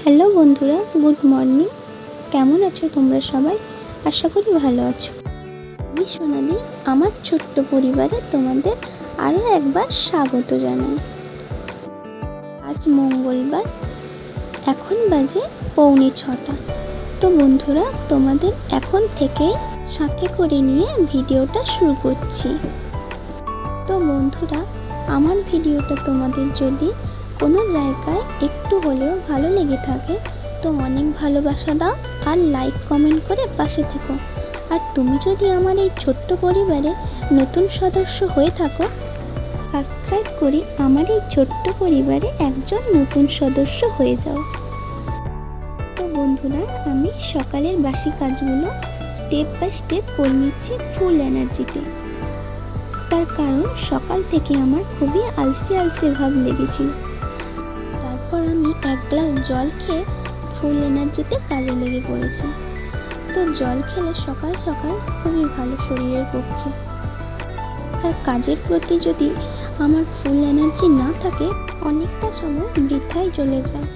Hello বন্ধুরা, good morning. কেমন আছো তোমরা সবাই? আশা করি ভালো আছো। আমি সোনালি, আমার ছোট্ট পরিবারে তোমাদের আরও একবার স্বাগত জানাই। আজ মঙ্গলবার, এখন বাজে 6:45। তো বন্ধুরা, তোমাদের এখন থেকেই সাথে করে নিয়ে ভিডিওটা শুরু করছি। তো বন্ধুরা, আমার ভিডিওটা তোমাদের যদি কোনো জায়গায় একটু হলেও ভালো লেগে থাকে তো অনেক ভালোবাসা দাও আর লাইক কমেন্ট করে পাশে থেকো। আর তুমি যদি আমার এই ছোট্ট পরিবারে নতুন সদস্য হয়ে থাকো, সাবস্ক্রাইব করে আমার এই ছোট্ট পরিবারে একজন নতুন সদস্য হয়ে যাও। তো বন্ধুরা, আমি সকালের বাসি কাজগুলো স্টেপ বাই স্টেপ করে নিচ্ছি ফুল এনার্জিতে। তার কারণ সকাল থেকে আমার খুবই আলসে আলসে ভাব লেগেছিল। তারপর আমি এক গ্লাস জল খেয়ে ফুল এনার্জিতে কাজে লেগে পড়েছি। তো জল খেলে সকাল সকাল খুবই ভালো শরীরের পক্ষে। আর কাজের প্রতি যদি আমার ফুল এনার্জি না থাকে, অনেকটা সময় বৃথায় চলে যায়।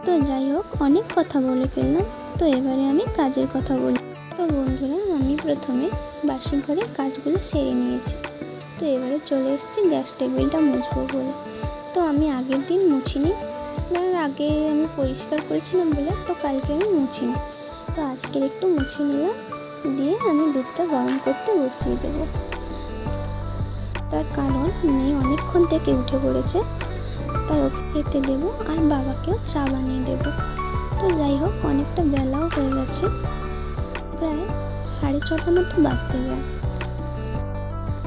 তো যাই হোক, অনেক কথা বলে ফেললাম। তো এবারে আমি কাজের কথা বলি। তো বন্ধুরা, আমি প্রথমে বাসি ঘরের কাজগুলো সেরে নিয়েছি। তো এবারে চলে এসেছি গ্যাস টেবিলটা মুছবো বলে। তো আমি আগের দিন মুছিনি, আগে আমি পরিষ্কার করেছিলাম বলে তো কালকে আমি মুছিনি। তো আজকের একটু মুছে নিলাম, দিয়ে আমি দুধটা গরম করতে বসিয়ে দেব। তার কারণ মেয়ে অনেকক্ষণ থেকে উঠে পড়েছে, তাই ওকে খেতে দেবো আর বাবাকেও চা বানিয়ে দেবো। তো যাই হোক, অনেকটা বেলাও হয়ে গেছে, প্রায় 6:30 মতো বাজতে যায়।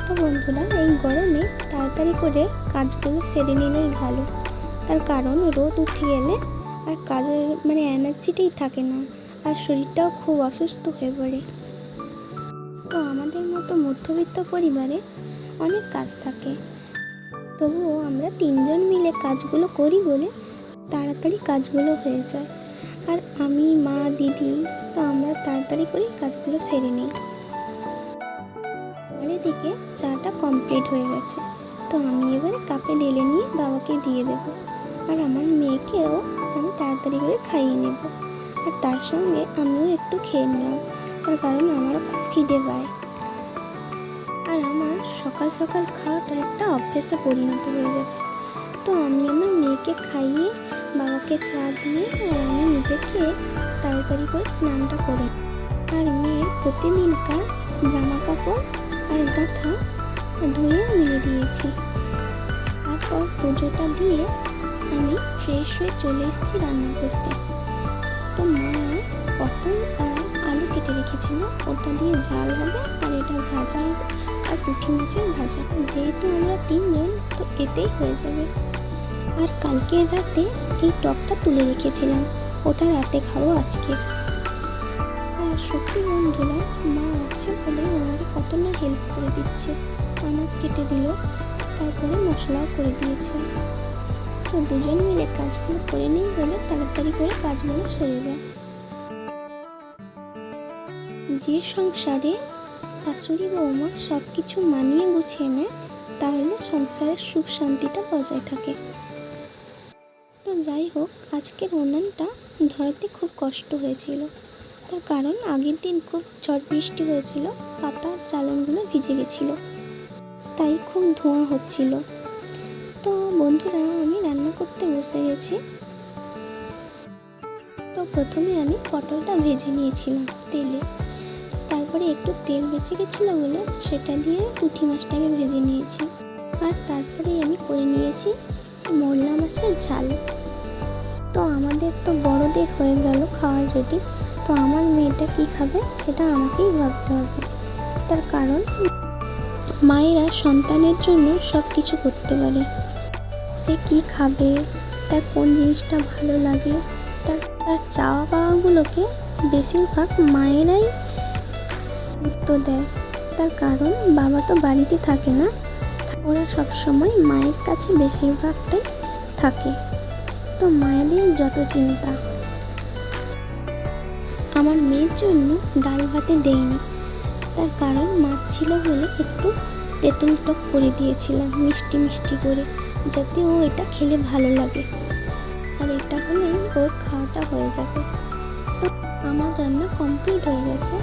তো বন্ধুরা, এই গরমে তাড়াতাড়ি করে কাজগুলো সেরে নিলেই ভালো। তার কারণ রোদ উঠে গেলে আর কাজের এনার্জিটাই থাকে না, আর শরীরটাও খুব অসুস্থ হয়ে পড়ে। তো আমাদের মতো মধ্যবিত্ত পরিবারে অনেক কাজ থাকে, তবুও আমরা 3জন মিলে কাজগুলো করি বলে তাড়াতাড়ি কাজগুলো হয়ে যায়। আর আমি, মা, দিদি, তো আমরা তাড়াতাড়ি করে কাজগুলো সেরে নিই। আর এদিকে চাটা কমপ্লিট হয়ে গেছে। তো আমি এবারে কাপে ঢেলে নিয়ে বাবাকে দিয়ে দেব, আর আমার মেয়েকেও আমি তাড়াতাড়ি করে খাইয়ে নেব। আর তার সঙ্গে আমিও একটু খেয়ে নিলাম, তার কারণ আমারও খুব খিদে পায়। আর আমার সকাল সকাল খাওয়াটা একটা অভ্যেসে পরিণত হয়ে গেছে। তো আমি আমার মেয়েকে খাইয়ে, বাবাকে চা দিয়ে, আর আমি নিজে খেয়ে তাড়াতাড়ি করে স্নানটা করি। আর মেয়ের প্রতিদিনকার জামা কাপড় আর গাঁথা ধুয়ে মিলে দিয়েছি। তারপর পুজোটা দিয়ে আমি ফ্রেশ হয়ে চলে এসেছি রান্না করতে। তো মা পটল আর আলু কেটে রেখেছিল, ওটা দিয়ে ঝাল হবে আর এটা ভাজা হবে, আর পুঁটি মাছের ভাজা। যেহেতু আমরা 3জন, তো এতেই হয়ে যাবে। আর কালকে রাতে এই টকটা তুলে রেখেছিলাম, ওটা রাতে খাবো আজকে। আর সত্যি বন্ধুরা, মা আছে বলে আমাকে কত না হেল্প করে দিচ্ছে। আনাজ কেটে দিল, তারপরে মশলাও করে দিয়েছে। তো দুজন মিলে কাজগুলো করে নিই বলে তাড়াতাড়ি করে কাজগুলো সরে যায়। যে সংসারে শাশুড়ি বৌমা সব কিছু মানিয়ে গুছিয়ে নেয়, তাহলে সংসারের সুখ শান্তিটা বজায় থাকে। তো যাই হোক, আজকের উনানটা ধরাতে খুব কষ্ট হয়েছিল। তার কারণ আগের দিন খুব ঝড় বৃষ্টি হয়েছিল, পাতা চালনগুলো ভিজে গেছিলো, তাই খুব ধোঁয়া হচ্ছিল। তো বন্ধুরা, আমি রান্না করতে বসে গেছি। তো প্রথমে আমি পটলটা ভেজে নিয়েছিলাম তেলে, তারপরে একটু তেল বেঁচে গেছিলো বলে সেটা দিয়ে পুঁটি মাছটাকে ভেজে নিয়েছি। আর তারপরে আমি করে নিয়েছি মোরলা মাছের ঝাল। তো আমাদের তো বড়দের হয়ে গেল খাওয়ার রেডি। তো আমার মেয়েটা কি খাবে সেটা আমাকেই ভাবতে হবে। তার কারণ মায়েরা সন্তানের জন্য সব কিছু করতে পারে। সে কি খাবে, তার কোন জিনিসটা ভালো লাগে, তার চাওয়া পাওয়াগুলোকে বেশিরভাগ মায়েরাই উত্তর দেয়। তার কারণ বাবা তো বাড়িতে থাকে না, ওরা সবসময় মায়ের কাছে বেশিরভাগটাই থাকে। তো মায়েদের যত চিন্তা। আমার মেয়ের জন্য ডাল ভাতে দেইনি, তার কারণ মাছ ছিল বলে একটু তেঁতুল টক করে দিয়েছিলাম মিষ্টি মিষ্টি করে, যাতে ও এটা খেলে ভালো লাগে। আর এটা হলেই ও ওর খাওয়াটা হয়ে যাবে। তো আমার রান্না কমপ্লিট হয়ে গেছে।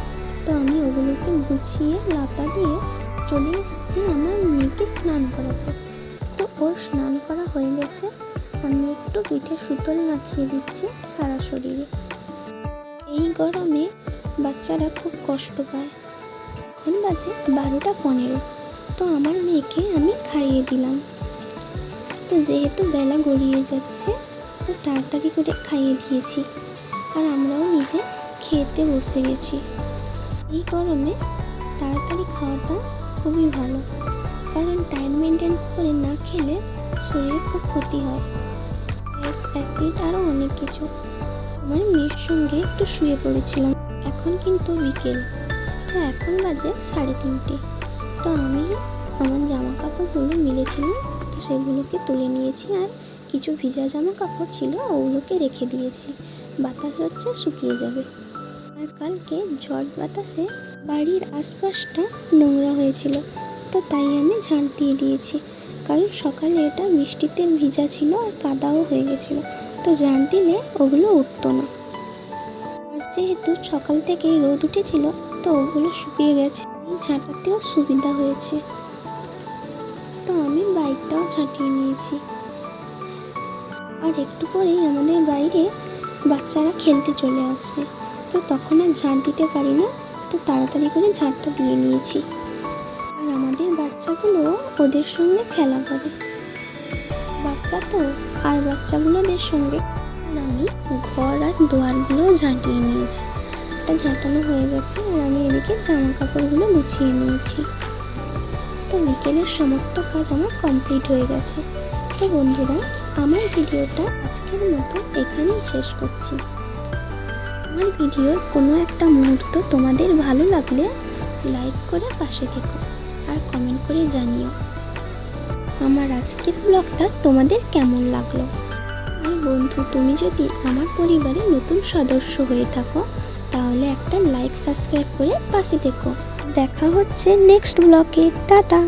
তো আমি ওগুলোকে গুছিয়ে লাতা দিয়ে চলে এসেছি আমার মেয়েকে স্নান করাতে। তো ওর স্নান করা হয়ে গেছে। আমি একটু পিঠে সুতোল মাখিয়ে দিচ্ছি সারা শরীরে। এই গরমে বাচ্চারা খুব কষ্ট পায়। এখন বাজে 12:15। তো আমার মেয়েকে আমি খাইয়ে দিলাম। তো যেহেতু বেলা গড়িয়ে যাচ্ছে, তো তাড়াতাড়ি করে খাইয়ে দিয়েছি। আর আমরাও নিজে খেতে বসে গেছি। এই গরমে তাড়াতাড়ি খাওয়াটা খুবই ভালো, কারণ টাইম মেনটেন্স করে না খেলে শরীরে খুব ক্ষতি হয়, গ্যাস, অ্যাসিড আরও অনেক কিছু। আমার মেয়ের সঙ্গে একটু শুয়ে পড়েছিলাম। এখন কিন্তু বিকেল। তো এখন বাজে 3:30। তো আমি আমার জামা কাপড়গুলো মিলেছিলাম, তো সেগুলোকে তুলে নিয়েছি। আর কিছু ভিজা জামা কাপড় ছিল, ওগুলোকে রেখে দিয়েছি। বাতাস হচ্ছে, শুকিয়ে যাবে। আর কালকে ঝড় বাতাসে বাড়ির আশপাশটা নোংরা হয়েছিল, তো তাই আমি ঝাঁট দিয়ে দিয়েছি। কারণ সকালে এটা বৃষ্টিতে ভিজা ছিল আর কাদাও হয়ে গেছিলো, তো ঝাঁট দিলে ওগুলো উঠতো না। আর যেহেতু সকাল থেকেই রোদ উঠেছিল, তো ওগুলো শুকিয়ে গেছে। এই ঝাঁটাতেও সুবিধা হয়েছে। তো আমি বাইকটাও ঝাঁটিয়ে নিয়েছি। আর একটু পরেই আমাদের বাইরে বাচ্চারা খেলতে চলে আসে, তো তখন আর ঝাঁট দিতে পারি না, তো তাড়াতাড়ি করে ঝাঁটটা দিয়ে নিয়েছি। আর আমাদের বাচ্চাগুলো ওদের সঙ্গে খেলা করে। বাচ্চা তো, আর বাচ্চাগুলোদের সঙ্গে আমি ঘর আর দুয়ারগুলোও ঝাঁটিয়ে নিয়েছি। এটা ঝাঁটানো হয়ে গেছে। আর আমি এদিকে জামা কাপড়গুলো গুছিয়ে নিয়েছি। তো বিকেলের সমস্ত কাজ আমার কমপ্লিট হয়ে গেছে। তো বন্ধুরা, আমার ভিডিওটা আজকের মতো এখানেই শেষ করছি। আমার ভিডিওর কোনো একটা মুহূর্ত তোমাদের ভালো লাগলে লাইক করে পাশে থেকো আর কমেন্ট করে জানিও আমার আজকের ব্লগটা তোমাদের কেমন লাগলো। আর বন্ধু, তুমি যদি আমার পরিবারে নতুন সদস্য হয়ে থাকো, তাহলে একটা লাইক, সাবস্ক্রাইব করে পাশে থেকো। দেখা হচ্ছে নেক্সট ব্লগে। টাটা।